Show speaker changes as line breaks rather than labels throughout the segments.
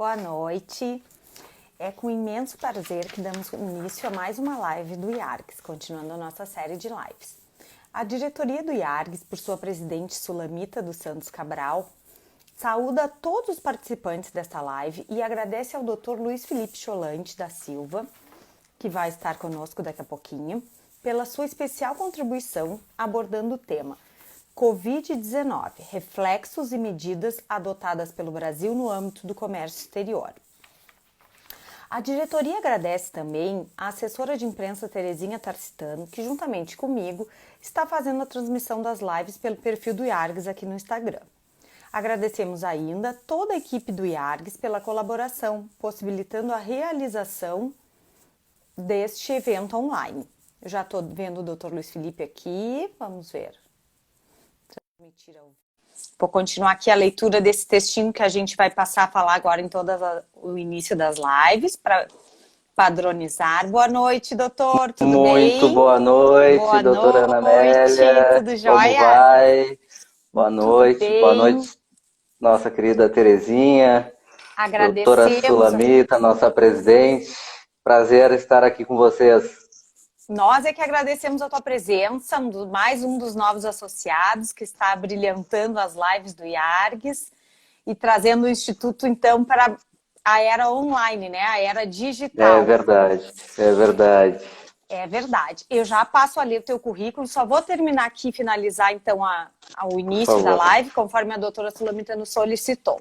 Boa noite. É com imenso prazer que damos início a mais uma live do IARGS, continuando a nossa série de lives. A diretoria do IARGS, por sua presidente Sulamita dos Santos Cabral, saúda todos os participantes desta live e agradece ao Dr. Luiz Felipe Cholante da Silva, que vai estar conosco daqui a pouquinho, pela sua especial contribuição abordando o tema Covid-19, reflexos e medidas adotadas pelo Brasil no âmbito do comércio exterior. A diretoria agradece também a assessora de imprensa Terezinha Tarcitano, que juntamente comigo está fazendo a transmissão das lives pelo perfil do IARGS aqui no Instagram. Agradecemos ainda toda a equipe do IARGS pela colaboração, possibilitando a realização deste evento online. Eu já estou vendo o Dr. Luiz Felipe aqui, vamos ver. Vou continuar aqui a leitura desse textinho que a gente vai passar a falar agora em todo o início das lives, para padronizar. Boa noite, doutor, tudo bem?
Muito boa noite, doutora Ana Amélia.
Tudo jóia?
Como vai? Boa
Tudo
noite,
bem.
boa noite, nossa querida Terezinha, doutora Sulamita, nossa presidente. Prazer estar aqui com vocês.
Nós é que agradecemos a tua presença, mais um dos novos associados que está brilhantando as lives do IARGS e trazendo o Instituto, então, para a era online, né? A era digital.
É verdade, é verdade.
É verdade. Eu já passo a ler o teu currículo, só vou terminar aqui e finalizar, então, o início da live, conforme a doutora Sulamita nos solicitou.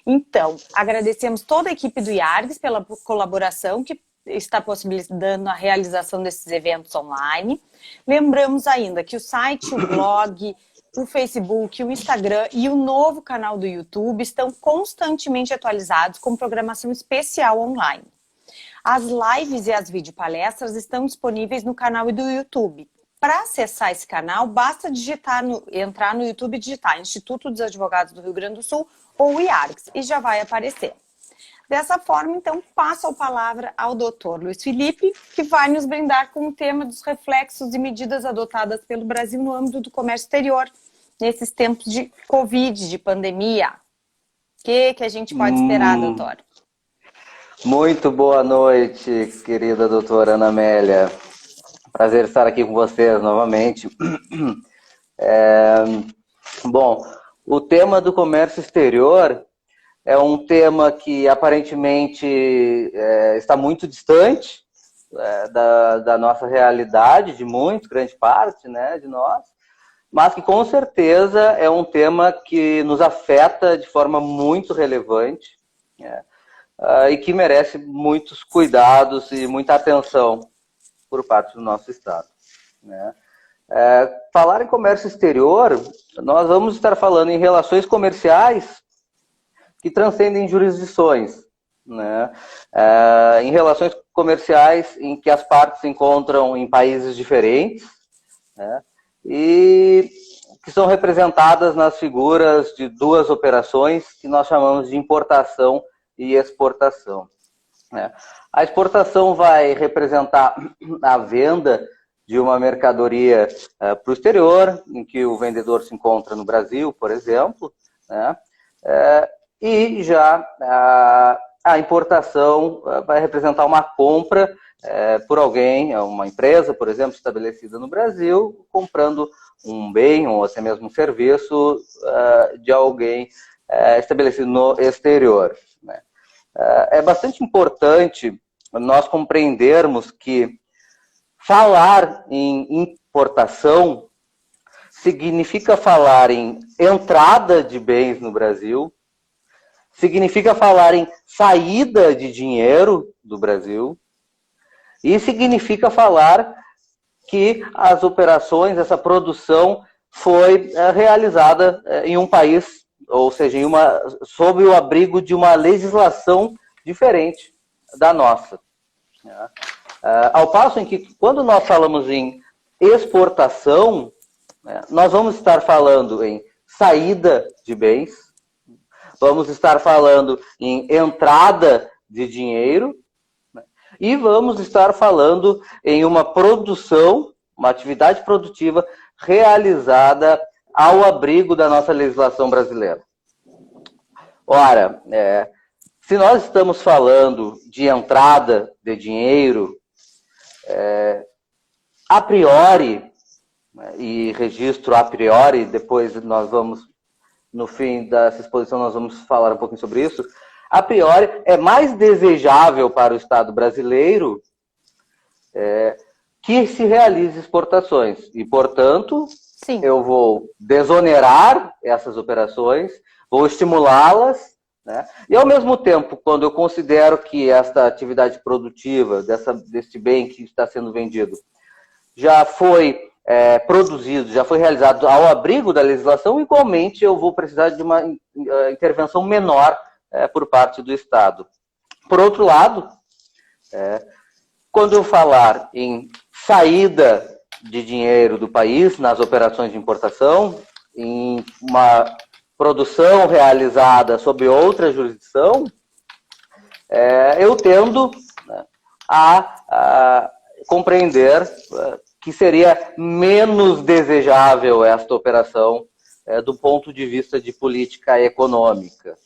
Então, agradecemos toda a equipe do IARGS pela colaboração que está possibilitando a realização desses eventos online. Lembramos ainda que o site, o blog, o Facebook, o Instagram e o novo canal do YouTube estão constantemente atualizados com programação especial online. As lives e as videopalestras estão disponíveis no canal do YouTube. Para acessar esse canal, basta entrar no YouTube e digitar Instituto dos Advogados do Rio Grande do Sul ou IARGS e já vai aparecer. Dessa forma, então, passo a palavra ao Dr. Luiz Felipe, que vai nos brindar com o tema dos reflexos e medidas adotadas pelo Brasil no âmbito do comércio exterior, nesses tempos de Covid, de pandemia. O que a gente pode esperar, doutor?
Muito boa noite, querida doutora Ana Amélia. Prazer estar aqui com vocês novamente. Bom, o tema do comércio exterior é um tema que aparentemente está muito distante da nossa realidade, de muito, grande parte, né, de nós, mas que com certeza é um tema que nos afeta de forma muito relevante, né, e que merece muitos cuidados e muita atenção por parte do nosso Estado, né. Falar em comércio exterior, nós vamos estar falando em relações comerciais que transcendem jurisdições, né? Em relações comerciais em que as partes se encontram em países diferentes, né? E que são representadas nas figuras de duas operações que nós chamamos de importação e exportação, né? A exportação vai representar a venda de uma mercadoria para o exterior, em que o vendedor se encontra no Brasil, por exemplo, né? E já a importação vai representar uma compra por alguém, uma empresa, por exemplo, estabelecida no Brasil, comprando um bem ou até mesmo um serviço de alguém estabelecido no exterior, né? É bastante importante nós compreendermos que falar em importação significa falar em entrada de bens no Brasil, significa falar em saída de dinheiro do Brasil e significa falar que as operações, essa produção foi realizada em um país, ou seja, sob o abrigo de uma legislação diferente da nossa. Ao passo em que, quando nós falamos em exportação, nós vamos estar falando em saída de bens, vamos estar falando em entrada de dinheiro, né? E vamos estar falando em uma produção, uma atividade produtiva realizada ao abrigo da nossa legislação brasileira. Ora, se nós estamos falando de entrada de dinheiro, a priori, e registro a priori, depois nós vamos, no fim dessa exposição, nós vamos falar um pouquinho sobre isso, a priori é mais desejável para o Estado brasileiro que se realize exportações. E, portanto, sim, eu vou desonerar essas operações, vou estimulá-las, né? E, ao mesmo tempo, quando eu considero que esta atividade produtiva, desse bem que está sendo vendido, já foi produzido, já foi realizado ao abrigo da legislação, igualmente eu vou precisar de uma intervenção menor por parte do Estado. Por outro lado, quando eu falar em saída de dinheiro do país nas operações de importação, em uma produção realizada sob outra jurisdição, eu tendo a compreender que seria menos desejável esta operação do ponto de vista de política econômica.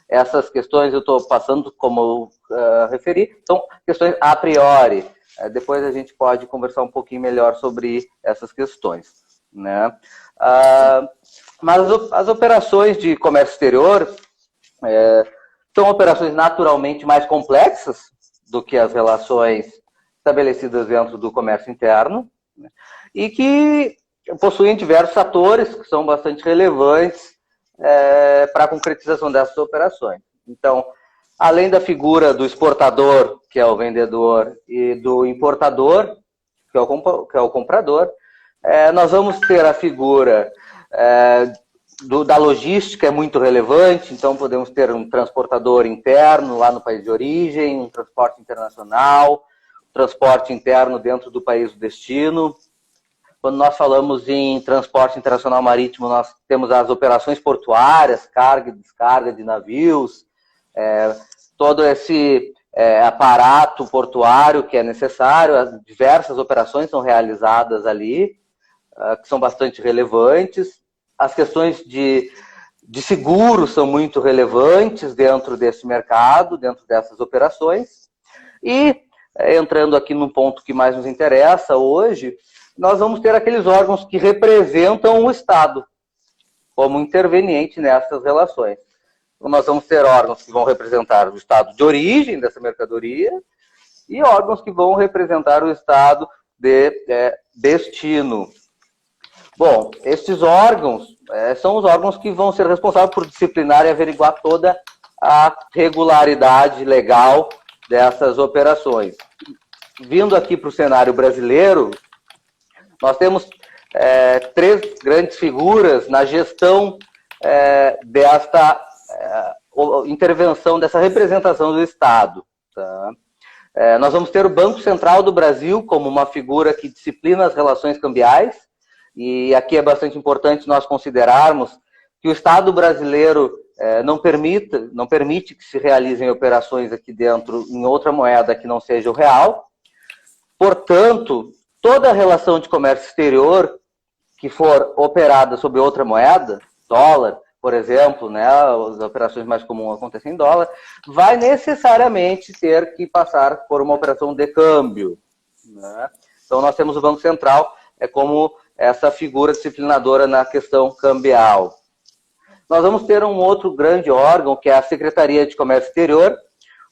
Essas questões eu estou passando, como eu referi, são questões a priori. Depois a gente pode conversar um pouquinho melhor sobre essas questões, né? Mas as operações de comércio exterior são operações naturalmente mais complexas do que as relações estabelecidas dentro do comércio interno, né? E que possuem diversos atores que são bastante relevantes para a concretização dessas operações. Então, além da figura do exportador, que é o vendedor, e do importador, que é o comprador, nós vamos ter a figura da logística, é muito relevante, então podemos ter um transportador interno lá no país de origem, um transporte internacional, transporte interno dentro do país do destino. Quando nós falamos em transporte internacional marítimo, nós temos as operações portuárias, carga e descarga de navios, todo esse aparato portuário que é necessário, diversas operações são realizadas ali, que são bastante relevantes. As questões de seguro são muito relevantes dentro desse mercado, dentro dessas operações. E, entrando aqui num ponto que mais nos interessa hoje, nós vamos ter aqueles órgãos que representam o Estado como interveniente nessas relações. Então, nós vamos ter órgãos que vão representar o Estado de origem dessa mercadoria e órgãos que vão representar o Estado de destino. Bom, estes órgãos são os órgãos que vão ser responsáveis por disciplinar e averiguar toda a regularidade legal dessas operações. Vindo aqui para o cenário brasileiro, nós temos três grandes figuras na gestão desta intervenção, dessa representação do Estado. Tá? Nós vamos ter o Banco Central do Brasil como uma figura que disciplina as relações cambiais, e aqui é bastante importante nós considerarmos que o Estado brasileiro não permite que se realizem operações aqui dentro em outra moeda que não seja o real. Portanto, toda a relação de comércio exterior que for operada sob outra moeda, dólar, por exemplo, né, as operações mais comuns acontecem em dólar, vai necessariamente ter que passar por uma operação de câmbio, né? Então, nós temos o Banco Central como essa figura disciplinadora na questão cambial. Nós vamos ter um outro grande órgão, que é a Secretaria de Comércio Exterior,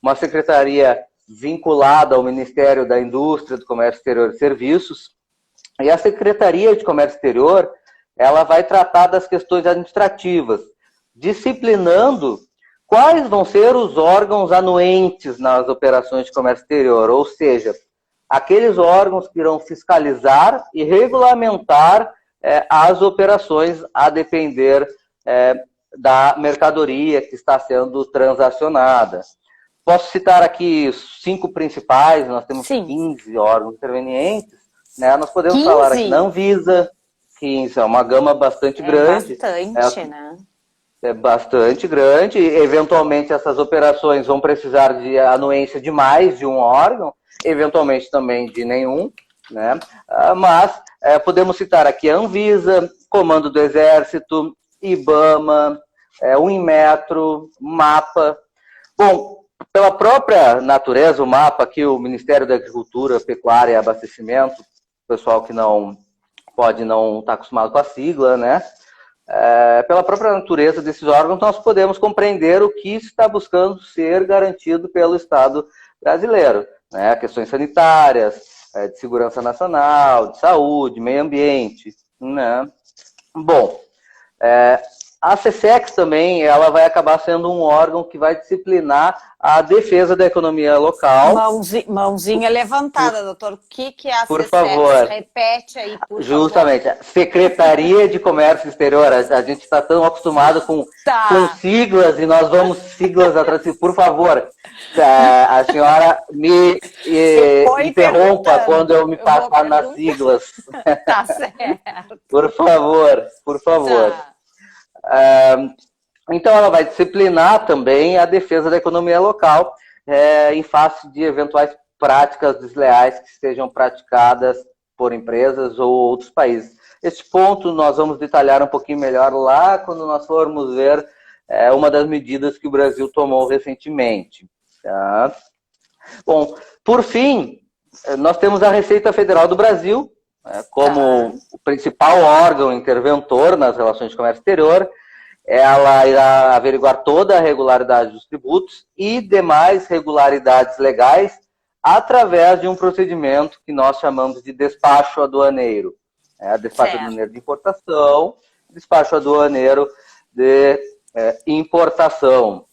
uma secretaria vinculada ao Ministério da Indústria, do Comércio Exterior e Serviços. E a Secretaria de Comércio Exterior, ela vai tratar das questões administrativas, disciplinando quais vão ser os órgãos anuentes nas operações de comércio exterior, ou seja, aqueles órgãos que irão fiscalizar e regulamentar as operações a depender da mercadoria que está sendo transacionada. Posso citar aqui os 5 principais, nós temos 15 órgãos intervenientes, né? Nós podemos 15? Falar aqui na Anvisa, 15, é uma gama bastante grande.
Bastante, né?
É bastante grande, e eventualmente essas operações vão precisar de anuência de mais de um órgão, eventualmente também de nenhum, né? Mas podemos citar aqui a Anvisa, Comando do Exército, IBAMA, o Inmetro, MAPA. Bom, pela própria natureza, o mapa aqui, o Ministério da Agricultura, Pecuária e Abastecimento, o pessoal que não pode não estar acostumado com a sigla, né? Pela própria natureza desses órgãos, nós podemos compreender o que está buscando ser garantido pelo Estado brasileiro, né? Questões sanitárias, de segurança nacional, de saúde, meio ambiente, né? Bom, a SESEX também, ela vai acabar sendo um órgão que vai disciplinar a defesa da economia local.
Mãozinha levantada, doutor. O que é a
por
SESEX?
Favor.
Repete aí, por
Justamente,
favor.
Secretaria de Comércio Exterior. A gente está tão acostumado com siglas e nós vamos siglas atrás. Por favor, a senhora me interrompa quando eu me passar nas siglas.
Tá certo.
Por favor, por favor. Tá. Então, ela vai disciplinar também a defesa da economia local em face de eventuais práticas desleais que sejam praticadas por empresas ou outros países. Este ponto nós vamos detalhar um pouquinho melhor lá quando nós formos ver uma das medidas que o Brasil tomou recentemente. Tá? Bom, por fim, nós temos a Receita Federal do Brasil, como o principal órgão interventor nas relações de comércio exterior. Ela irá averiguar toda a regularidade dos tributos e demais regularidades legais através de um procedimento que nós chamamos de despacho aduaneiro. Despacho aduaneiro de importação, despacho aduaneiro de importação.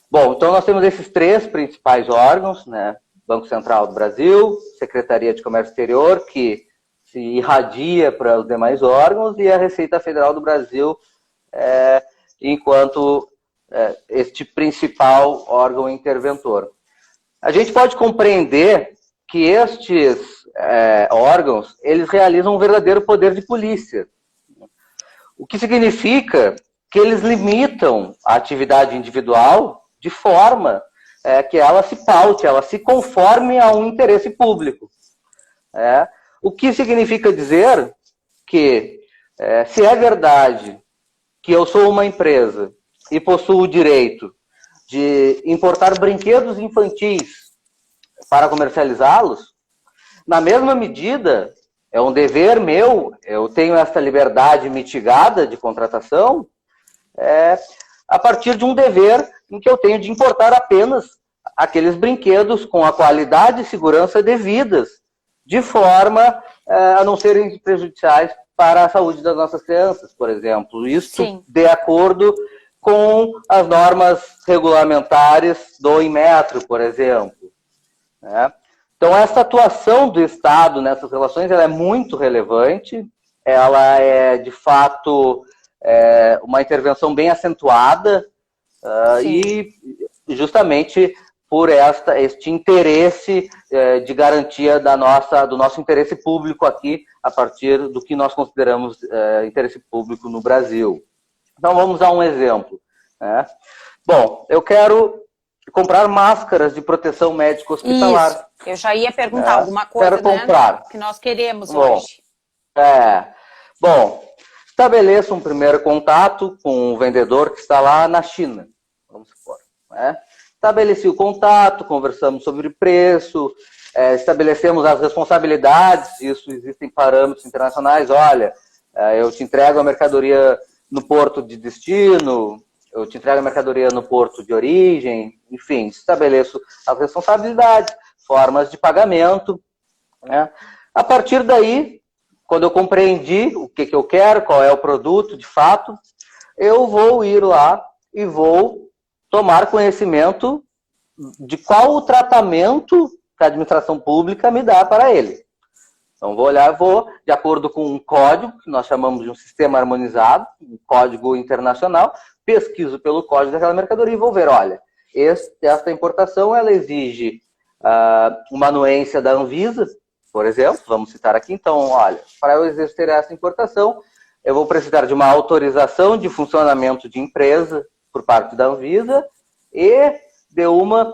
Bom, então nós temos esses três principais órgãos, né? Banco Central do Brasil, Secretaria de Comércio Exterior, que se irradia para os demais órgãos, e a Receita Federal do Brasil, enquanto este principal órgão interventor. A gente pode compreender que estes órgãos, eles realizam um verdadeiro poder de polícia, o que significa que eles limitam a atividade individual de forma que ela se paute, ela se conforme a um interesse público. O que significa dizer que, se é verdade que eu sou uma empresa e possuo o direito de importar brinquedos infantis para comercializá-los, na mesma medida, é um dever meu, eu tenho essa liberdade mitigada de contratação, a partir de um dever em que eu tenho de importar apenas aqueles brinquedos com a qualidade e segurança devidas, de forma a não serem prejudiciais para a saúde das nossas crianças, por exemplo. Isso de acordo com as normas regulamentares do Inmetro, por exemplo. Então, essa atuação do Estado nessas relações ela é muito relevante, ela é, de fato, uma intervenção bem acentuada e justamente por este interesse de garantia do nosso interesse público aqui, a partir do que nós consideramos interesse público no Brasil. Então, vamos a um exemplo. Bom, eu quero comprar máscaras de proteção médico-hospitalar.
Isso, eu já ia perguntar alguma coisa,
quero comprar.
Que nós queremos hoje.
Bom, estabeleço um primeiro contato com o vendedor que está lá na China, vamos supor, Estabeleci o contato, conversamos sobre preço, estabelecemos as responsabilidades, isso existem parâmetros internacionais, olha, eu te entrego a mercadoria no porto de destino, eu te entrego a mercadoria no porto de origem, enfim, estabeleço as responsabilidades, formas de pagamento. A partir daí, quando eu compreendi o que eu quero, qual é o produto de fato, eu vou ir lá e vou tomar conhecimento de qual o tratamento que a administração pública me dá para ele. Então, vou, de acordo com um código, que nós chamamos de um sistema harmonizado, um código internacional, pesquiso pelo código daquela mercadoria e vou ver, olha, esta importação, ela exige uma anuência da Anvisa, por exemplo, vamos citar aqui, então, olha, para eu exercer essa importação, eu vou precisar de uma autorização de funcionamento de empresa por parte da Anvisa e de uma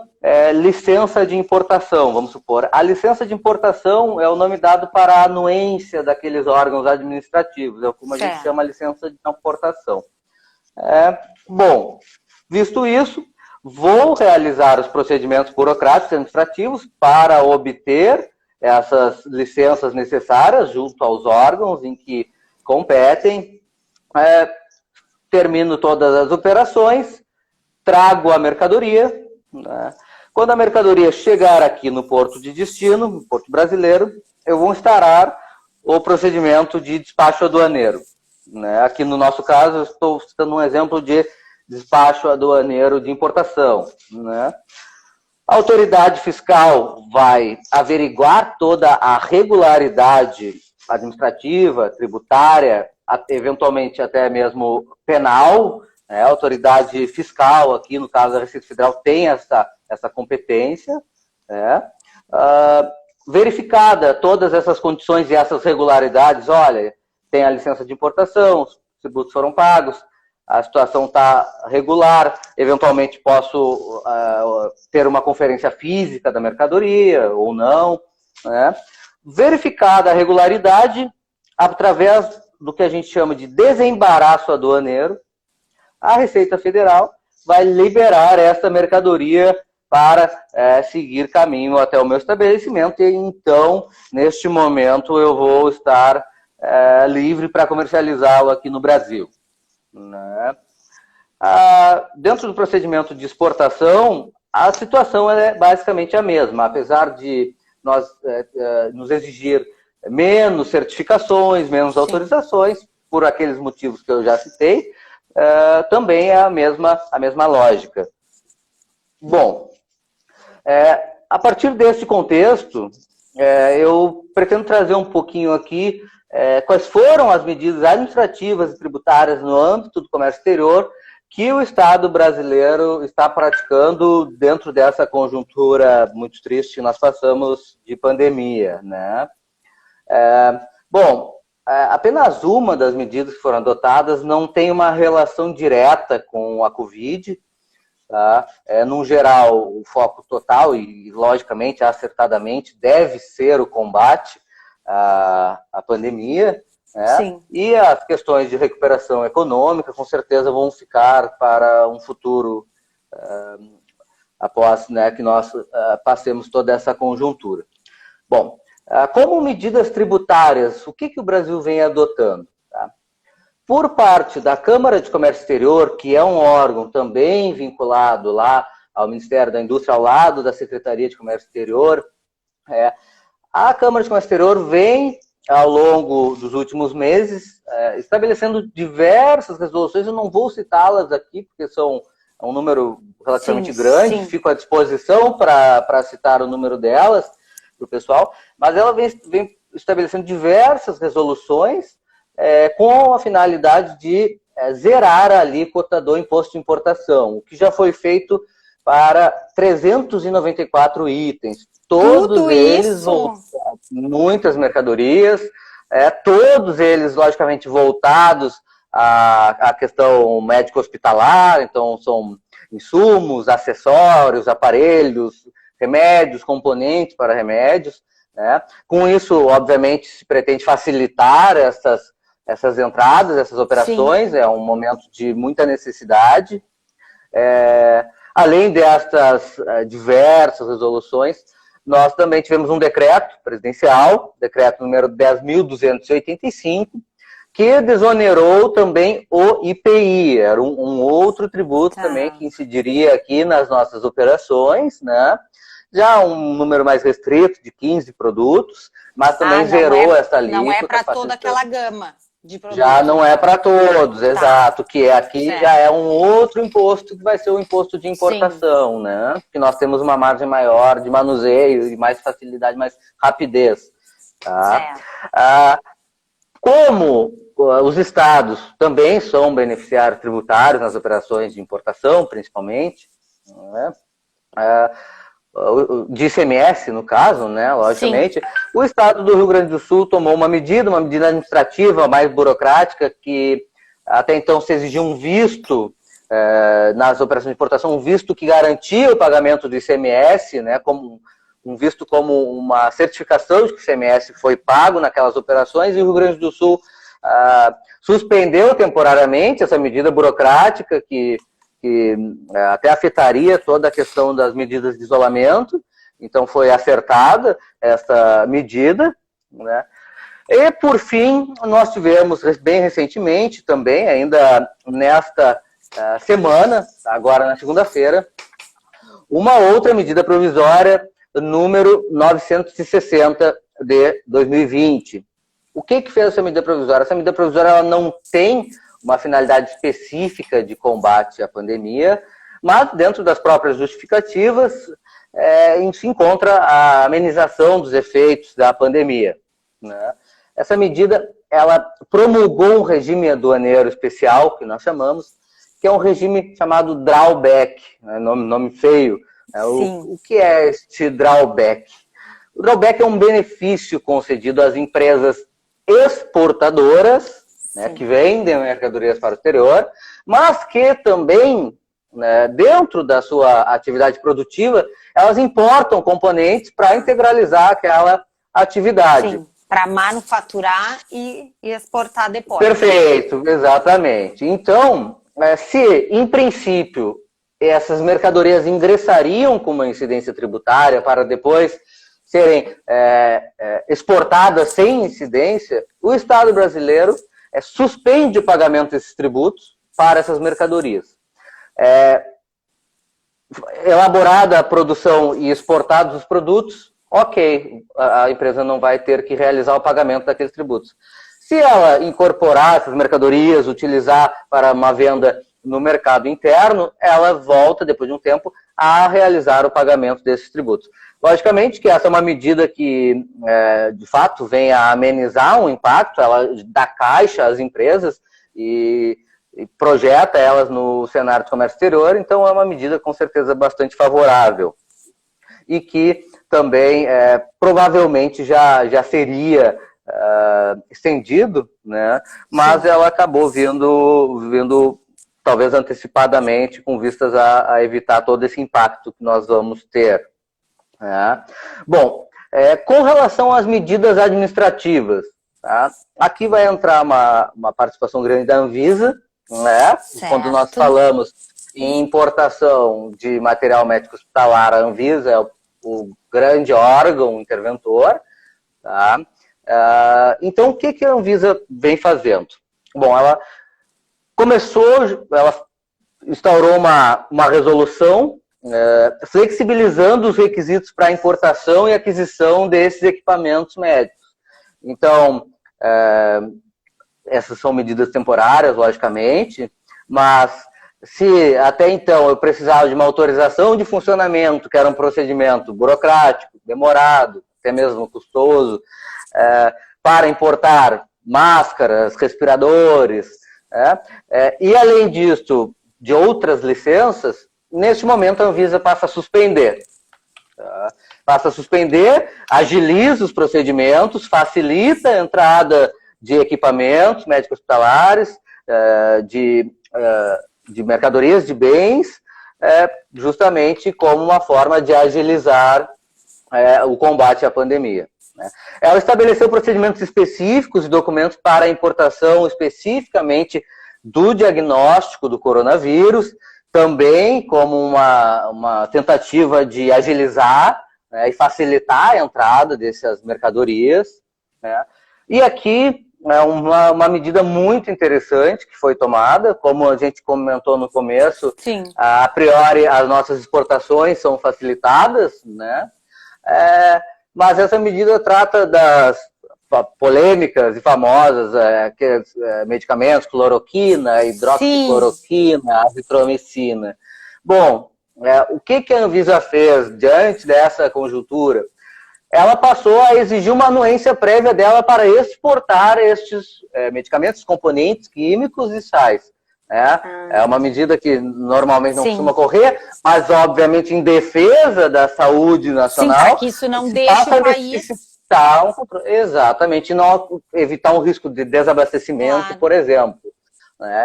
licença de importação, vamos supor. A licença de importação é o nome dado para a anuência daqueles órgãos administrativos, é como a gente chama a licença de importação. Bom, visto isso, vou realizar os procedimentos burocráticos e administrativos para obter essas licenças necessárias junto aos órgãos em que competem, termino todas as operações, trago a mercadoria, né? Quando a mercadoria chegar aqui no porto de destino, no porto brasileiro, eu vou instaurar o procedimento de despacho aduaneiro, né? Aqui no nosso caso, eu estou citando um exemplo de despacho aduaneiro de importação, né? A autoridade fiscal vai averiguar toda a regularidade administrativa, tributária, eventualmente até mesmo penal, né? A autoridade fiscal, aqui no caso da Receita Federal, tem essa competência, né? Verificada todas essas condições e essas regularidades, olha, tem a licença de importação, os tributos foram pagos, a situação está regular, eventualmente posso ter uma conferência física da mercadoria ou não, né? Verificada a regularidade, através do que a gente chama de desembaraço aduaneiro, a Receita Federal vai liberar essa mercadoria para seguir caminho até o meu estabelecimento, e então, neste momento, eu vou estar livre para comercializá-lo aqui no Brasil, né? Dentro do procedimento de exportação, a situação é basicamente a mesma, apesar de nós nos exigir menos certificações, menos autorizações, por aqueles motivos que eu já citei, também é a mesma lógica. Bom, a partir desse contexto, eu pretendo trazer um pouquinho aqui quais foram as medidas administrativas e tributárias no âmbito do comércio exterior que o Estado brasileiro está praticando dentro dessa conjuntura muito triste que nós passamos de pandemia, né? Bom, apenas uma das medidas que foram adotadas não tem uma relação direta com a Covid, tá? No geral, o foco total e, logicamente, acertadamente, deve ser o combate à pandemia, né?
Sim.
E as questões de recuperação econômica, com certeza, vão ficar para um futuro após, né, que nós passemos toda essa conjuntura. Bom, como medidas tributárias, o que o Brasil vem adotando? Tá? Por parte da Câmara de Comércio Exterior, que é um órgão também vinculado lá ao Ministério da Indústria, ao lado da Secretaria de Comércio Exterior, a Câmara de Comércio Exterior vem, ao longo dos últimos meses, estabelecendo diversas resoluções. Eu não vou citá-las aqui, porque são um número relativamente grande, fico à disposição para citar o número delas para o pessoal, mas ela vem estabelecendo diversas resoluções com a finalidade de zerar a alíquota do imposto de importação, o que já foi feito para 394 itens. Todos eles, muitas mercadorias, todos eles, logicamente, voltados à questão médico-hospitalar, então são insumos, acessórios, aparelhos, remédios, componentes para remédios, né? Com isso, obviamente, se pretende facilitar essas entradas, essas operações. Sim. É um momento de muita necessidade. Além destas diversas resoluções, nós também tivemos um decreto presidencial, decreto número 10.285, que desonerou também o IPI, era um outro tributo também que incidiria aqui nas nossas operações, né? Já um número mais restrito, de 15 produtos, mas também zerou essa alíquota.
Não é para toda aquela gama de produtos.
Já não é para todos, exato, que aqui já é um outro imposto que vai ser o imposto de importação, né? Que nós temos uma margem maior de manuseio e mais facilidade, mais rapidez. Tá? Como os estados também são beneficiários tributários nas operações de importação, principalmente, né? De ICMS, no caso, né, logicamente, o Estado do Rio Grande do Sul tomou uma medida administrativa mais burocrática, que até então se exigia um visto nas operações de importação, um visto que garantia o pagamento do ICMS, né, como um visto como uma certificação de que o ICMS foi pago naquelas operações, e o Rio Grande do Sul suspendeu temporariamente essa medida burocrática que que até afetaria toda a questão das medidas de isolamento, então foi acertada essa medida, né? E, por fim, nós tivemos bem recentemente também, ainda nesta semana, agora na segunda-feira, uma outra medida provisória, número 960 de 2020. O que fez essa medida provisória? Essa medida provisória ela não tem uma finalidade específica de combate à pandemia, mas dentro das próprias justificativas se encontra a amenização dos efeitos da pandemia, né? Essa medida, ela promulgou um regime aduaneiro especial, que nós chamamos, que é um regime chamado drawback, né? Nome feio. O que é este drawback? O drawback é um benefício concedido às empresas exportadoras, né, que vendem mercadorias para o exterior, mas que também, né, dentro da sua atividade produtiva, elas importam componentes para integralizar aquela atividade.
Sim. Para manufaturar e exportar depois.
Perfeito, exatamente. Então, se em princípio essas mercadorias ingressariam com uma incidência tributária para depois serem exportadas sem incidência, o Estado brasileiro suspende o pagamento desses tributos para essas mercadorias. Elaborada a produção e exportados os produtos, ok, a empresa não vai ter que realizar o pagamento daqueles tributos. Se ela incorporar essas mercadorias, utilizar para uma venda no mercado interno, ela volta, depois de um tempo, a realizar o pagamento desses tributos. Logicamente que essa é uma medida que, de fato, vem a amenizar um impacto, ela dá caixa às empresas e projeta elas no cenário de comércio exterior, então é uma medida com certeza bastante favorável. E que também provavelmente já seria estendido, né? Mas ela acabou vindo talvez antecipadamente, com vistas a evitar todo esse impacto que nós vamos ter. Bom, com relação às medidas administrativas, tá? Aqui vai entrar uma participação grande da Anvisa, né? Quando nós falamos em importação de material médico hospitalar, a Anvisa é o grande órgão interventor, tá? Então, o que a Anvisa vem fazendo? Bom, ela instaurou uma resolução flexibilizando os requisitos para importação e aquisição desses equipamentos médicos. Então, essas são medidas temporárias, logicamente, mas se até então eu precisava de uma autorização de funcionamento, que era um procedimento burocrático, demorado, até mesmo custoso, para importar máscaras, respiradores, e além disso, de outras licenças, neste momento a Anvisa passa a suspender. Passa a suspender, agiliza os procedimentos, facilita a entrada de equipamentos médicos hospitalares, de mercadorias, de bens, justamente como uma forma de agilizar o combate à pandemia. Ela estabeleceu procedimentos específicos e documentos para a importação especificamente do diagnóstico do coronavírus, também como uma tentativa de agilizar, né, e facilitar a entrada dessas mercadorias, né. E aqui uma medida muito interessante que foi tomada, como a gente comentou no começo. Sim. A priori as nossas exportações são facilitadas, né? Mas essa medida trata das polêmicas e famosas medicamentos, cloroquina, hidroxicloroquina, azitromicina. Bom, o que a Anvisa fez diante dessa conjuntura? Ela passou a exigir uma anuência prévia dela para exportar estes medicamentos, componentes químicos e sais. É uma medida que normalmente não costuma ocorrer, mas obviamente em defesa da saúde nacional. Sim,
para que isso não deixe o país...
Exatamente, e não evitar um risco de desabastecimento, por exemplo.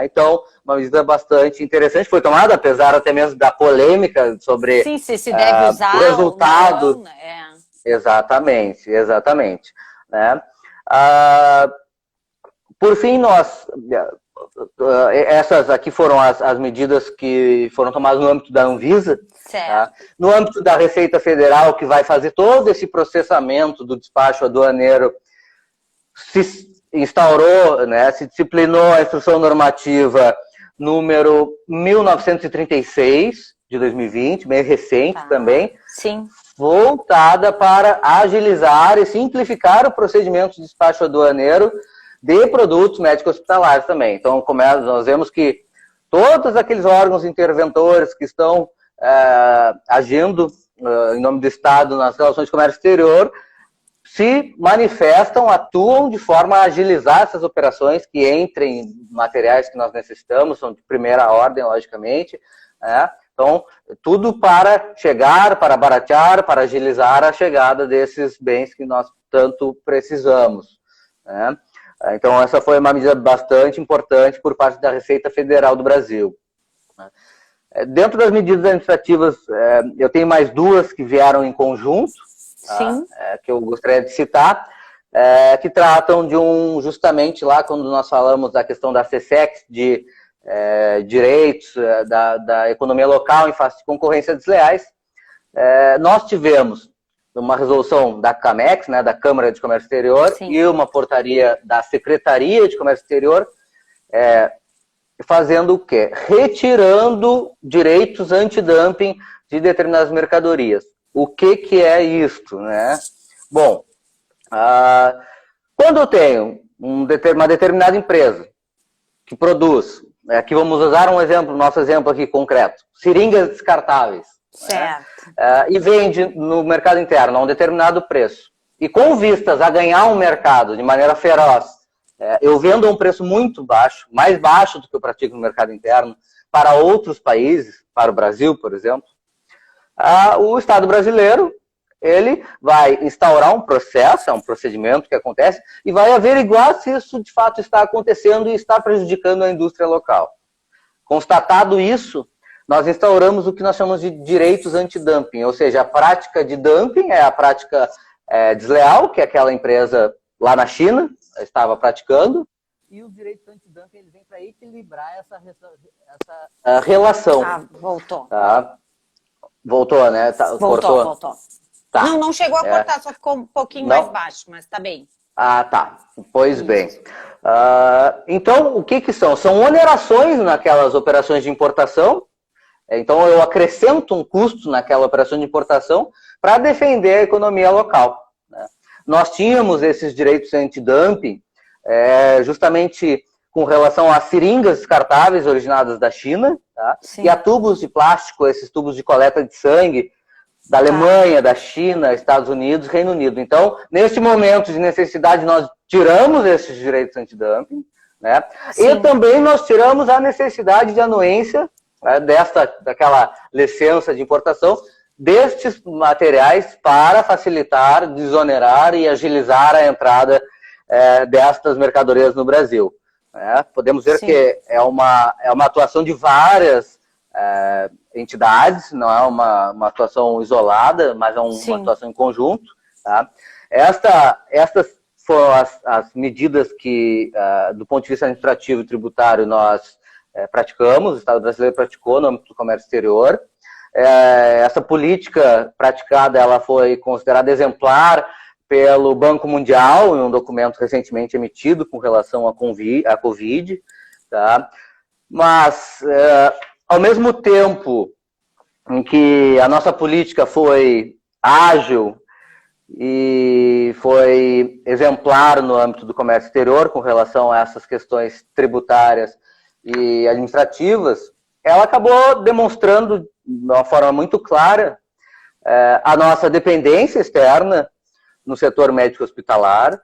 Então, uma medida bastante interessante, foi tomada, apesar até mesmo da polêmica sobre
se deve usar
o resultado.
Ou não,
Exatamente. Né? Por fim, essas aqui foram as medidas que foram tomadas no âmbito da Anvisa. Tá? No âmbito da Receita Federal, que vai fazer todo esse processamento do despacho aduaneiro, se instaurou, né, se disciplinou a Instrução Normativa número 1936 de 2020, meio recente também,
sim,
voltada para agilizar e simplificar o procedimento de despacho aduaneiro de produtos médicos hospitalares também. Então, nós vemos que todos aqueles órgãos interventores que estão agindo em nome do Estado nas relações de comércio exterior se manifestam, atuam de forma a agilizar essas operações que entrem materiais que nós necessitamos, são de primeira ordem, logicamente, né? Então, tudo para chegar, para baratear, para agilizar a chegada desses bens que nós tanto precisamos, né? Então, essa foi uma medida bastante importante por parte da Receita Federal do Brasil. Dentro das medidas administrativas, eu tenho mais duas que vieram em conjunto, tá? Que eu gostaria de citar, que tratam de justamente lá, quando nós falamos da questão da SESEX, de direitos da economia local em face de concorrência desleais, nós tivemos uma resolução da CAMEX, né, da Câmara de Comércio Exterior, sim, e uma portaria da Secretaria de Comércio Exterior, fazendo o quê? Retirando direitos antidumping de determinadas mercadorias. O que é isto, né? Bom, quando eu tenho uma determinada empresa que produz, aqui vamos usar um exemplo, nosso exemplo aqui concreto, seringas descartáveis, certo, né? E vende no mercado interno a um determinado preço, e com vistas a ganhar um mercado de maneira feroz, eu vendo a um preço muito baixo, mais baixo do que eu pratico no mercado interno, para outros países, para o Brasil, por exemplo, o Estado brasileiro, ele vai instaurar um processo, é um procedimento que acontece, e vai averiguar se isso de fato está acontecendo e está prejudicando a indústria local. Constatado isso, nós instauramos o que nós chamamos de direitos antidumping, ou seja, a prática de dumping é a prática desleal, que aquela empresa lá na China estava praticando, e os direitos antidumping eles vêm para equilibrar essa relação.
Voltou.
Tá? Voltou, né?
Voltou. Tá. Não chegou a cortar, só ficou um pouquinho mais baixo, mas tá bem.
Tá. Pois bem. Então, o que são? São onerações naquelas operações de importação. Então, eu acrescento um custo naquela operação de importação para defender a economia local, né? Nós tínhamos esses direitos antidumping justamente com relação a seringas descartáveis originadas da China, tá? E a tubos de plástico, esses tubos de coleta de sangue, da Alemanha, da China, Estados Unidos, Reino Unido. Então, neste momento de necessidade, nós tiramos esses direitos antidumping, né? E também nós tiramos a necessidade de anuência, né, daquela licença de importação destes materiais para facilitar, desonerar e agilizar a entrada destas mercadorias no Brasil. Podemos ver que é uma atuação de várias entidades, não é uma atuação isolada, mas é uma atuação em conjunto. Tá? Estas foram as medidas que, do ponto de vista administrativo e tributário, nós praticamos, o Estado brasileiro praticou no âmbito do comércio exterior. Essa política praticada ela foi considerada exemplar pelo Banco Mundial, em um documento recentemente emitido com relação à Covid. Tá? Mas, ao mesmo tempo em que a nossa política foi ágil e foi exemplar no âmbito do comércio exterior com relação a essas questões tributárias e administrativas, ela acabou demonstrando de uma forma muito clara a nossa dependência externa no setor médico hospitalar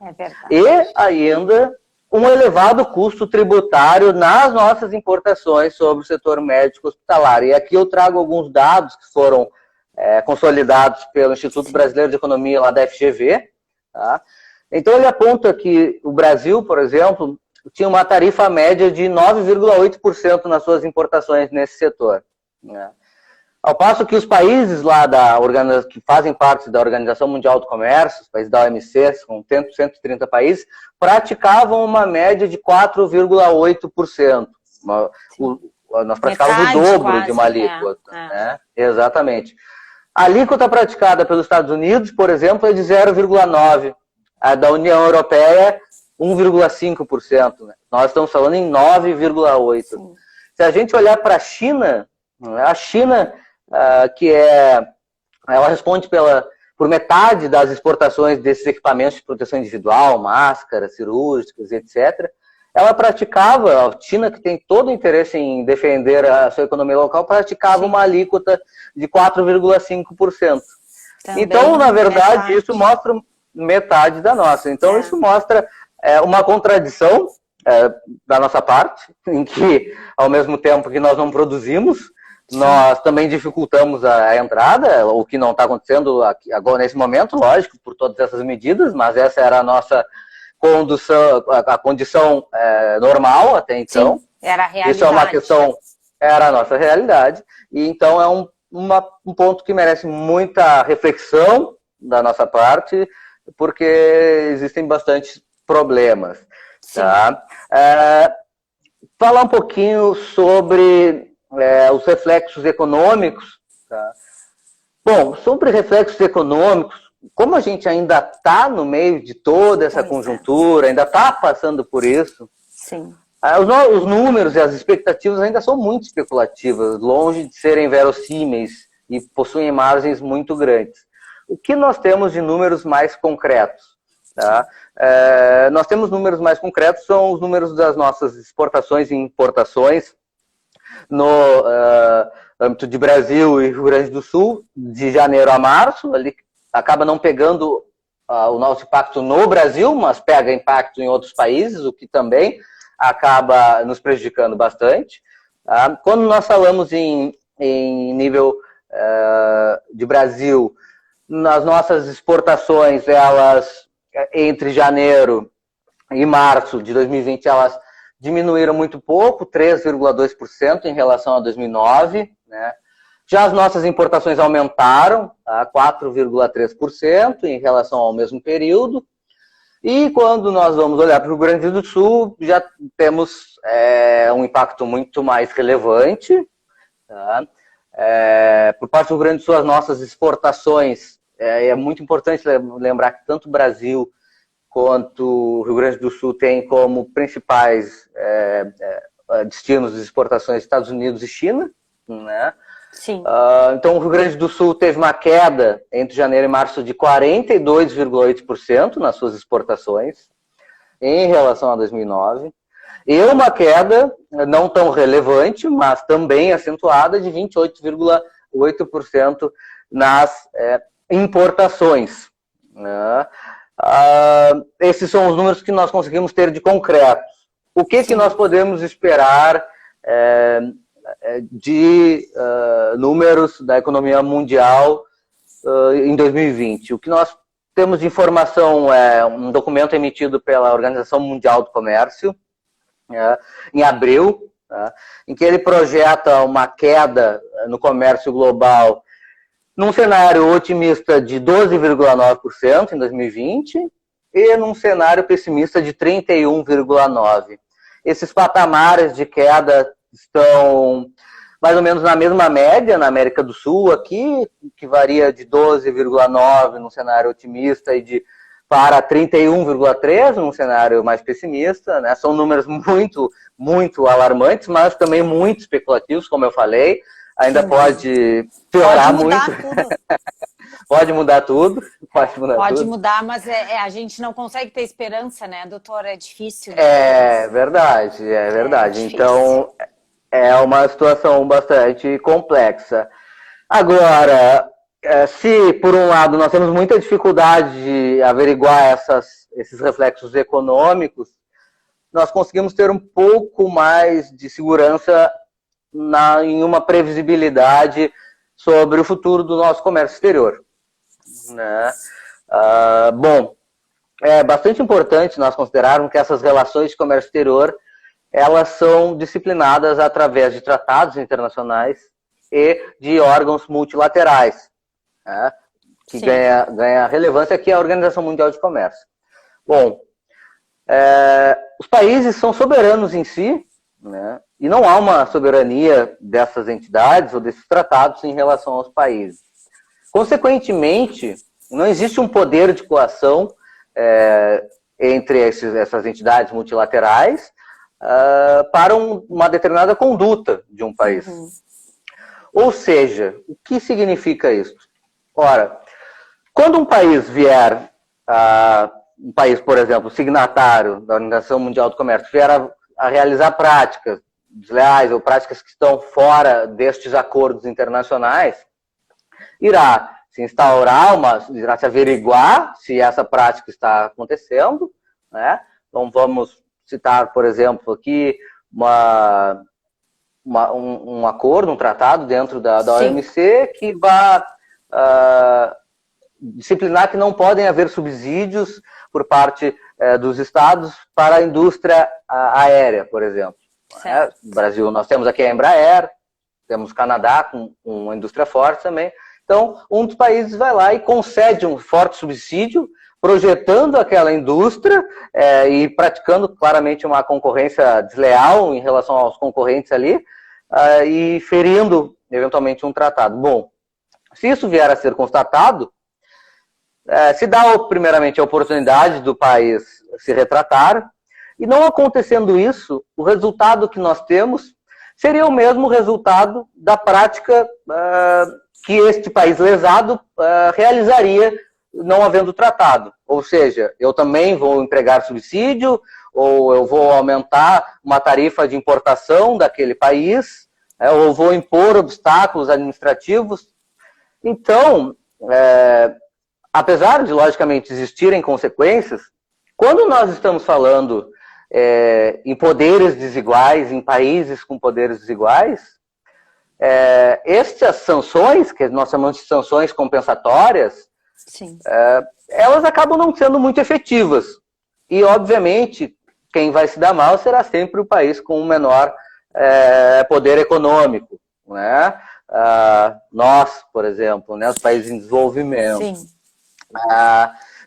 e ainda um elevado custo tributário nas nossas importações sobre o setor médico hospitalar. E aqui eu trago alguns dados que foram consolidados pelo Instituto Brasileiro de Economia lá da FGV. Tá? Então ele aponta que o Brasil, por exemplo, tinha uma tarifa média de 9,8% nas suas importações nesse setor, né? Ao passo que os países lá que fazem parte da Organização Mundial do Comércio, os países da OMC, com 130 países, praticavam uma média de 4,8%. Nós praticávamos o dobro quase, de uma alíquota. Né? Exatamente. A alíquota praticada pelos Estados Unidos, por exemplo, é de 0,9%. A da União Europeia, 1,5%. Né? Nós estamos falando em 9,8%. Se a gente olhar para a China, ela responde por metade das exportações desses equipamentos de proteção individual, máscaras, cirúrgicas, etc. Ela praticava, a China, que tem todo o interesse em defender a sua economia local, praticava uma alíquota de 4,5%. Então, na verdade, isso mostra metade da nossa. Então, isso mostra uma contradição da nossa parte, em que, ao mesmo tempo que nós não produzimos, nós também dificultamos a entrada, o que não está acontecendo aqui, agora nesse momento, lógico, por todas essas medidas, mas essa era a nossa condição normal até então.
Sim, era a realidade.
Isso é uma questão, era a nossa realidade, e então é um ponto que merece muita reflexão da nossa parte, porque existem bastante problemas. Tá? Falar um pouquinho sobre os reflexos econômicos. Tá? Bom, sobre reflexos econômicos, como a gente ainda está no meio de toda essa conjuntura, ainda está passando por isso,
sim.
Os números e as expectativas ainda são muito especulativas, longe de serem verossímeis e possuem margens muito grandes. O que nós temos de números mais concretos? Tá? Nós temos números mais concretos, são os números das nossas exportações e importações no âmbito de Brasil e Rio Grande do Sul, de janeiro a março. Ali acaba não pegando o nosso impacto no Brasil, mas pega impacto em outros países, o que também acaba nos prejudicando bastante. Tá? Quando nós falamos em nível de Brasil, nas nossas exportações, elas, entre janeiro e março de 2020, elas diminuíram muito pouco, 3,2% em relação a 2009. Né? Já as nossas importações aumentaram, tá? 4,3% em relação ao mesmo período. E quando nós vamos olhar para o Rio Grande do Sul, já temos um impacto muito mais relevante. Tá? Por parte do Rio Grande do Sul, as nossas exportações, é muito importante lembrar que tanto o Brasil quanto o Rio Grande do Sul têm como principais destinos de exportações Estados Unidos e China. Né?
Sim.
Então, o Rio Grande do Sul teve uma queda entre janeiro e março de 42,8% nas suas exportações em relação a 2009. E uma queda não tão relevante, mas também acentuada, de 28,8% nas importações. Né? Esses são os números que nós conseguimos ter de concreto. O que nós podemos esperar de números da economia mundial em 2020? O que nós temos de informação é um documento emitido pela Organização Mundial do Comércio, em abril, em que ele projeta uma queda no comércio global num cenário otimista de 12,9% em 2020 e num cenário pessimista de 31,9%. Esses patamares de queda estão mais ou menos na mesma média na América do Sul aqui, que varia de 12,9% num cenário otimista e para 31,3% num cenário mais pessimista. Né? São números muito, muito alarmantes, mas também muito especulativos, como eu falei. Ainda pode piorar muito. Pode mudar tudo.
Pode mudar, mas a gente não consegue ter esperança, né, doutora? É difícil. Né?
É verdade. Então, é uma situação bastante complexa. Agora, se por um lado nós temos muita dificuldade de averiguar esses reflexos econômicos, nós conseguimos ter um pouco mais de segurança em uma previsibilidade sobre o futuro do nosso comércio exterior. Né? Bom, é bastante importante nós considerarmos que essas relações de comércio exterior, elas são disciplinadas através de tratados internacionais e de órgãos multilaterais, né, que ganha relevância, que é a Organização Mundial de Comércio. Bom, os países são soberanos em si, né, e não há uma soberania dessas entidades ou desses tratados em relação aos países. Consequentemente, não existe um poder de coação entre essas entidades multilaterais para uma determinada conduta de um país.
Uhum.
Ou seja, o que significa isso? Ora, quando um país vier, um país, por exemplo, signatário da Organização Mundial do Comércio, vier a realizar práticas desleais ou práticas que estão fora destes acordos internacionais, irá se instaurar, irá se averiguar se essa prática está acontecendo, né? Então vamos citar, por exemplo, aqui um acordo, um tratado dentro da OMC que vai disciplinar que não podem haver subsídios por parte dos estados para a indústria aérea, por exemplo. No Brasil, nós temos aqui a Embraer, temos o Canadá com uma indústria forte também. Então, um dos países vai lá e concede um forte subsídio, projetando aquela indústria e praticando claramente uma concorrência desleal em relação aos concorrentes ali e ferindo, eventualmente, um tratado. Bom, se isso vier a ser constatado, se dá, primeiramente, a oportunidade do país se retratar, e não acontecendo isso, o resultado que nós temos seria o mesmo resultado da prática que este país lesado realizaria não havendo tratado. Ou seja, eu também vou empregar subsídio, ou eu vou aumentar uma tarifa de importação daquele país, ou vou impor obstáculos administrativos. Então, apesar de, logicamente, existirem consequências, quando nós estamos falando em poderes desiguais, em países com poderes desiguais, estas sanções, que nós chamamos de sanções compensatórias, elas acabam não sendo muito efetivas. E, obviamente, quem vai se dar mal será sempre o país com o menor poder econômico, né? Nós, por exemplo, né, os países em desenvolvimento. Sim.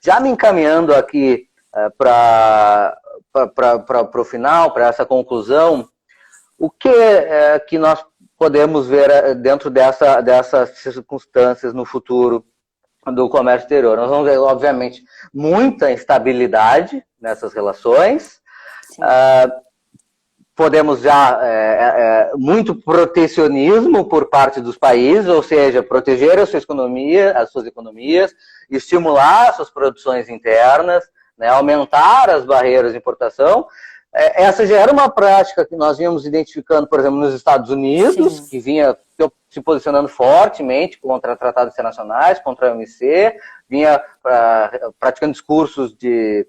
Já me encaminhando aqui para o final, para essa conclusão, o que nós podemos ver dentro dessas circunstâncias no futuro do comércio exterior? Nós vamos ver, obviamente, muita instabilidade nessas relações. Podemos já muito protecionismo por parte dos países, ou seja, proteger as suas economias, estimular as suas produções internas, né, aumentar as barreiras de importação. Essa já era uma prática que nós vínhamos identificando, por exemplo, nos Estados Unidos, que vinha se posicionando fortemente contra tratados internacionais, contra a OMC, vinha praticando discursos de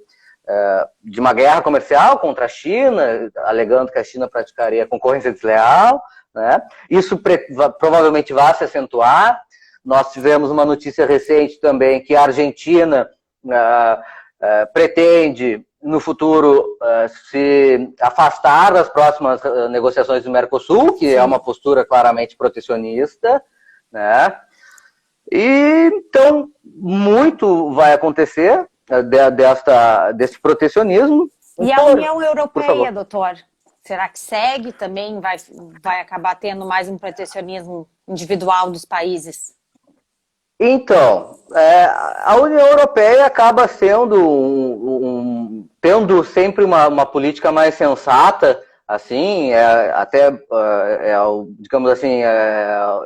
uma guerra comercial contra a China, alegando que a China praticaria concorrência desleal, né? Isso provavelmente vai se acentuar. Nós tivemos uma notícia recente também que a Argentina pretende, no futuro, se afastar das próximas negociações do Mercosul, que é uma postura claramente protecionista, né? E, então, muito vai acontecer desse protecionismo.
E a União Europeia, doutor, será que segue também? Vai acabar tendo mais um protecionismo individual dos países?
Então, a União Europeia acaba sendo tendo sempre uma política mais sensata, assim, digamos assim,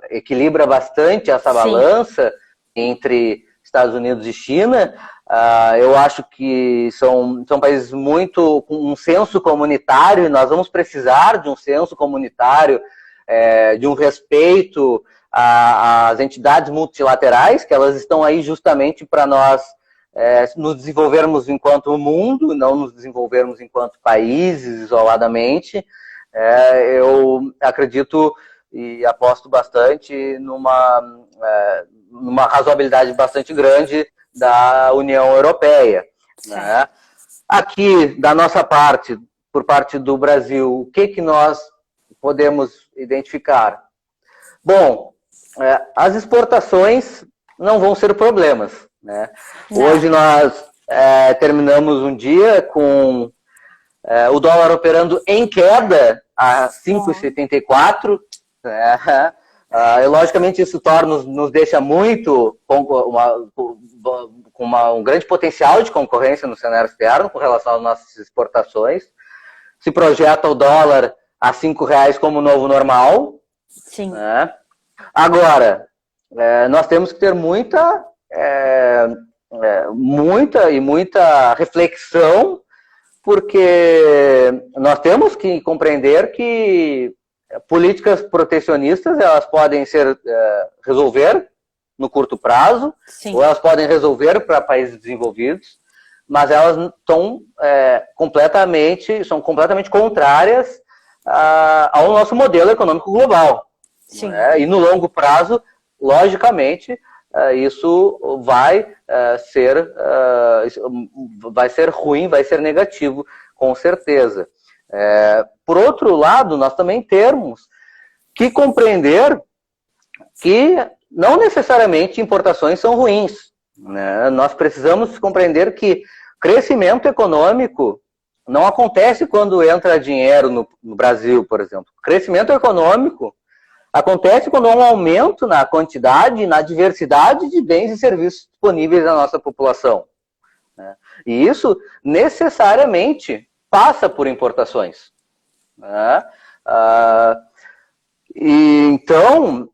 equilibra bastante essa balança entre Estados Unidos e China. Eu acho que são países muito com um senso comunitário, e nós vamos precisar de um senso comunitário, de um respeito às entidades multilaterais, que elas estão aí justamente para nós nos desenvolvermos enquanto mundo, não nos desenvolvermos enquanto países isoladamente. Eu acredito e aposto bastante numa razoabilidade bastante grande da União Europeia, né? Aqui, da nossa parte, por parte do Brasil, o que nós podemos identificar? Bom, as exportações não vão ser problemas, né? Hoje nós terminamos um dia com o dólar operando em queda a 5,74. E logicamente isso nos deixa muito com um grande potencial de concorrência no cenário externo com relação às nossas exportações. Se projeta o dólar a R$ 5 como novo normal.
Sim.
Né? Agora, nós temos que ter muita reflexão, porque nós temos que compreender que políticas protecionistas elas podem resolver no curto prazo,
sim,
ou elas podem resolver para países desenvolvidos, mas elas são completamente contrárias ao nosso modelo econômico global.
sim.
Né? E no longo prazo, logicamente, isso vai ser ruim, vai ser negativo, com certeza. Por outro lado, nós também temos que compreender que não necessariamente importações são ruins. Né? Nós precisamos compreender que crescimento econômico não acontece quando entra dinheiro no Brasil, por exemplo. Crescimento econômico acontece quando há um aumento na quantidade e na diversidade de bens e serviços disponíveis à nossa população. Né? E isso necessariamente passa por importações. Né? Então,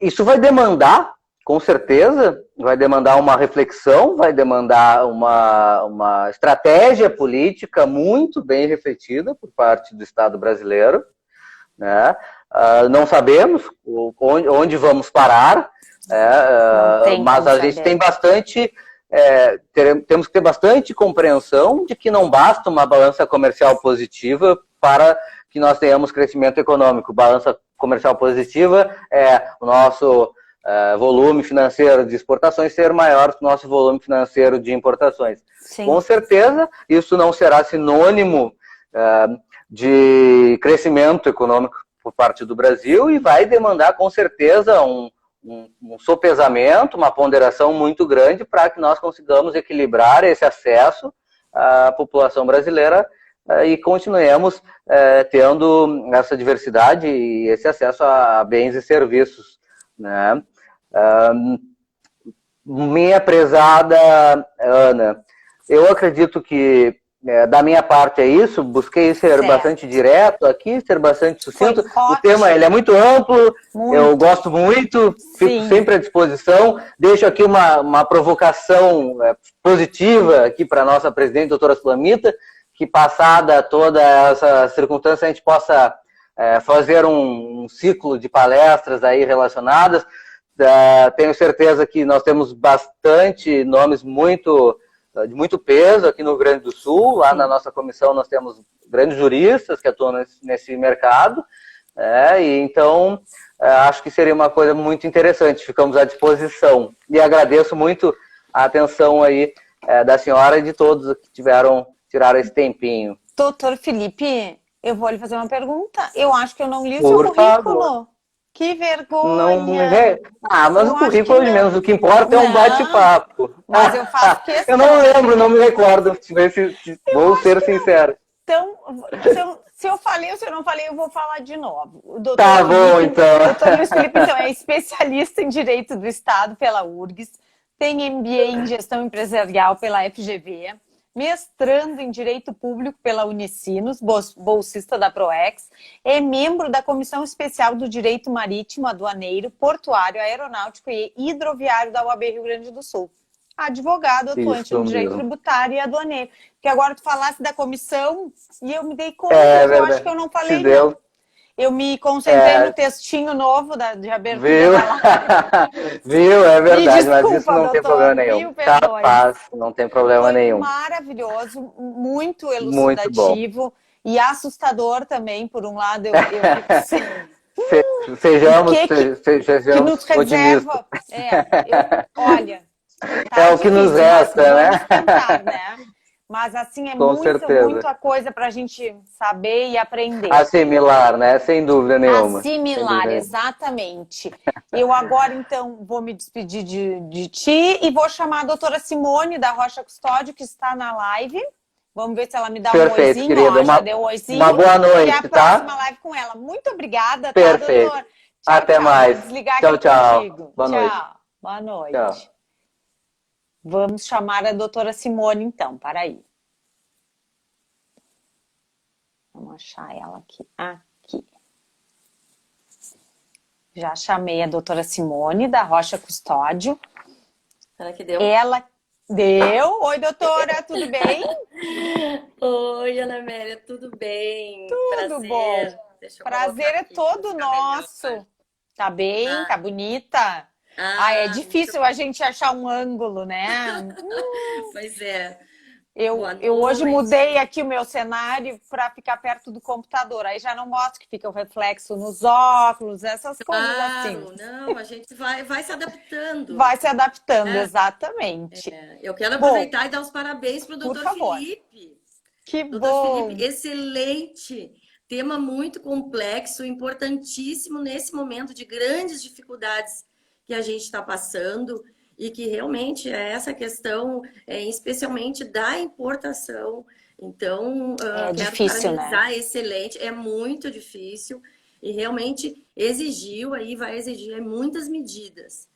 isso vai demandar, com certeza, vai demandar uma reflexão, vai demandar uma estratégia política muito bem refletida por parte do Estado brasileiro. Né? Não sabemos onde vamos parar, mas a gente tem bastante... temos que ter bastante compreensão de que não basta uma balança comercial positiva para que nós tenhamos crescimento econômico. Balança comercial positiva é o nosso volume financeiro de exportações ser maior que o nosso volume financeiro de importações. Sim. Com certeza, isso não será sinônimo de crescimento econômico por parte do Brasil e vai demandar, com certeza, um sopesamento, uma ponderação muito grande para que nós consigamos equilibrar esse acesso à população brasileira e continuemos tendo essa diversidade e esse acesso a bens e serviços. Né? Minha prezada Ana, eu acredito que da minha parte é isso, busquei ser bastante direto aqui, ser bastante sucinto. O tema ele é muito amplo, eu gosto muito, fico sempre à disposição. Deixo aqui uma provocação positiva aqui para a nossa presidente, doutora Sulamita, que passada toda essa circunstância a gente possa fazer um ciclo de palestras aí relacionadas. Tenho certeza que nós temos bastante nomes de muito peso aqui no Rio Grande do Sul. Lá na nossa comissão nós temos grandes juristas que atuam nesse mercado. E então, acho que seria uma coisa muito interessante. Ficamos à disposição. E agradeço muito a atenção aí da senhora e de todos que tiraram esse tempinho.
Doutor Felipe, eu vou lhe fazer uma pergunta. Eu acho que eu não li o seu currículo. Favor. Que vergonha!
Mas o currículo é de menos. O que importa é um bate-papo.
Mas eu faço questão.
Eu não lembro, não me recordo. Vou ser sincero.
Então, se eu falei ou se eu não falei, eu vou falar de novo. O doutor
tá bom, então.
O doutor Luiz Felipe, então, é especialista em Direito do Estado pela URGS, tem MBA em Gestão Empresarial pela FGV, mestrando em Direito Público pela Unicinos, bolsista da PROEX, é membro da Comissão Especial do Direito Marítimo, Aduaneiro, Portuário, Aeronáutico e Hidroviário da UAB Rio Grande do Sul. Advogado atuante no direito tributário e aduaneiro. Porque agora tu falasse da comissão e eu me dei conta, eu acho que eu não falei não. Eu me concentrei no textinho novo de abertura.
Viu? É verdade, mas isso não tem problema nenhum. Capaz, não tem problema nenhum.
Maravilhoso, muito elucidativo e assustador também, por um lado.
Sejamos
que nos reserva. Olha,
é o que nos resta, né?
Né? Mas assim, é
Com certeza.
muita coisa para a gente saber e aprender.
Assimilar, né? Sem dúvida nenhuma.
Assimilar, exatamente. Eu agora, então, vou me despedir de ti e vou chamar a doutora Simone da Rocha Custódio, que está na live. Vamos ver se ela me dá um oizinho.
Querida.
Ó, já deu um oizinho.
Uma boa noite,
e a próxima live com ela. Muito obrigada,
perfeito.
Tá, doutor?
Tchau, até mais.
Vou desligar
tchau,
aqui
tchau.
contigo.
Boa noite.
Boa noite.
Tchau.
Vamos chamar a doutora Simone, então. Para aí. Vamos achar ela aqui. Aqui. Já chamei a doutora Simone, da Rocha Custódio.
Será que deu?
Ela deu. Oi, doutora, tudo bem?
Oi, Ana Amélia, tudo bem?
Tudo bom. Prazer é todo nosso. Tá bem? Tá bonita? É difícil a gente achar um ângulo, né?
Pois é.
Eu hoje mudei aqui o meu cenário para ficar perto do computador. Aí já não gosto que fica o reflexo nos óculos, essas coisas assim.
Não, a gente vai se adaptando.
Vai se adaptando, exatamente.
Eu quero aproveitar e dar os parabéns para o doutor Felipe.
Que
doutor
bom!
Felipe, excelente! Tema muito complexo, importantíssimo nesse momento de grandes dificuldades que a gente está passando. E que realmente é essa questão, especialmente da importação. Então, quero
difícil,
parabenizar,
né?
excelente, é muito difícil e realmente vai exigir muitas medidas.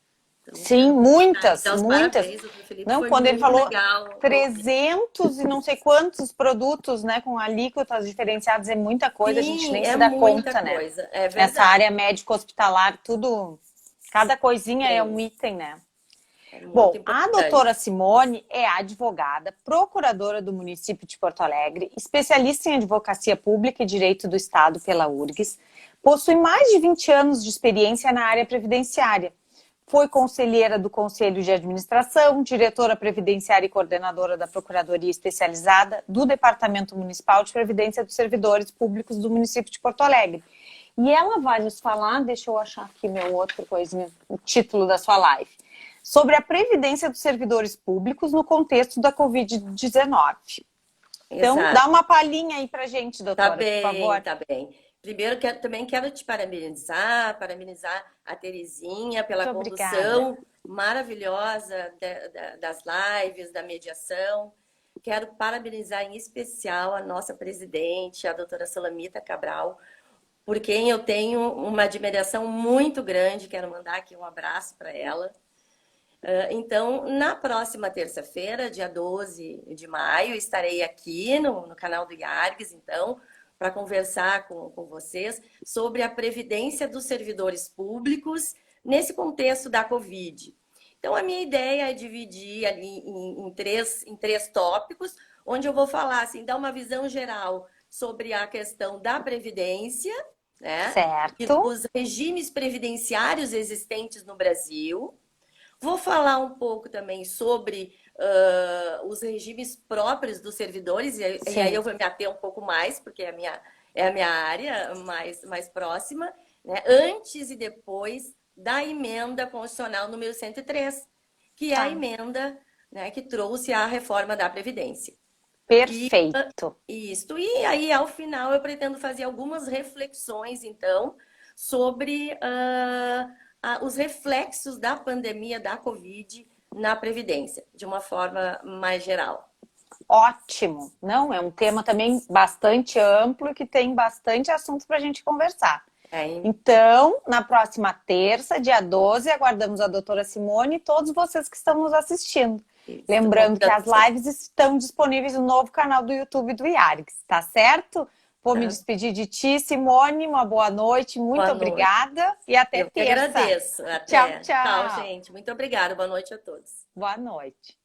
Então,
sim, muitas.
Felipe,
não, quando ele falou
legal.
300 e não sei quantos produtos, né, com alíquotas diferenciadas, é muita coisa,
sim,
a gente nem se dá conta, né? Nessa área médico-hospitalar, tudo, cada coisinha é um item, né? Bom, a doutora Simone é advogada, procuradora do município de Porto Alegre, especialista em advocacia pública e direito do Estado pela URGS, possui mais de 20 anos de experiência na área previdenciária. Foi conselheira do Conselho de Administração, diretora previdenciária e coordenadora da Procuradoria Especializada do Departamento Municipal de Previdência dos Servidores Públicos do município de Porto Alegre. E ela vai nos falar, deixa eu achar aqui meu outro coisinha, o título da sua live, sobre a previdência dos servidores públicos no contexto da Covid-19. Então, dá uma palhinha aí pra gente, doutora, por favor.
Tá bem. Primeiro, também quero te parabenizar a Terezinha pela condução maravilhosa das lives, da mediação. Quero parabenizar em especial a nossa presidente, a doutora Solamita Cabral, por quem eu tenho uma admiração muito grande. Quero mandar aqui um abraço para ela. Então, na próxima terça-feira, dia 12 de maio, estarei aqui no canal do IARGS, então, para conversar com vocês sobre a previdência dos servidores públicos nesse contexto da Covid. Então, a minha ideia é dividir ali em três tópicos, onde eu vou falar, assim, dar uma visão geral sobre a questão da previdência, né?
Certo.
E os regimes previdenciários existentes no Brasil. Vou falar um pouco também sobre os regimes próprios dos servidores, e aí eu vou me ater um pouco mais, porque é a minha área mais próxima, né? Antes e depois da emenda constitucional número 103, que é a emenda, né, que trouxe a reforma da Previdência.
Perfeito.
E aí, ao final, eu pretendo fazer algumas reflexões, então, sobre os reflexos da pandemia da Covid na Previdência, de uma forma mais geral.
Ótimo! Não, é um tema também bastante amplo, que tem bastante assunto para a gente conversar. Então, na próxima terça, dia 12, aguardamos a doutora Simone e todos vocês que estão nos assistindo. Isso, lembrando que as lives estão disponíveis no novo canal do YouTube do IARGS, tá certo? Vou me despedir de ti, Simone. Uma boa noite, muito obrigada e até terça.
Eu agradeço.
Tchau, tchau.
Tchau, gente. Muito obrigada. Boa noite a todos.
Boa noite.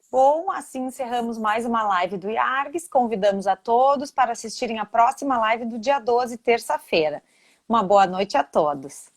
Bom, assim encerramos mais uma live do IARGS. Convidamos a todos para assistirem a próxima live do dia 12, terça-feira. Uma boa noite a todos.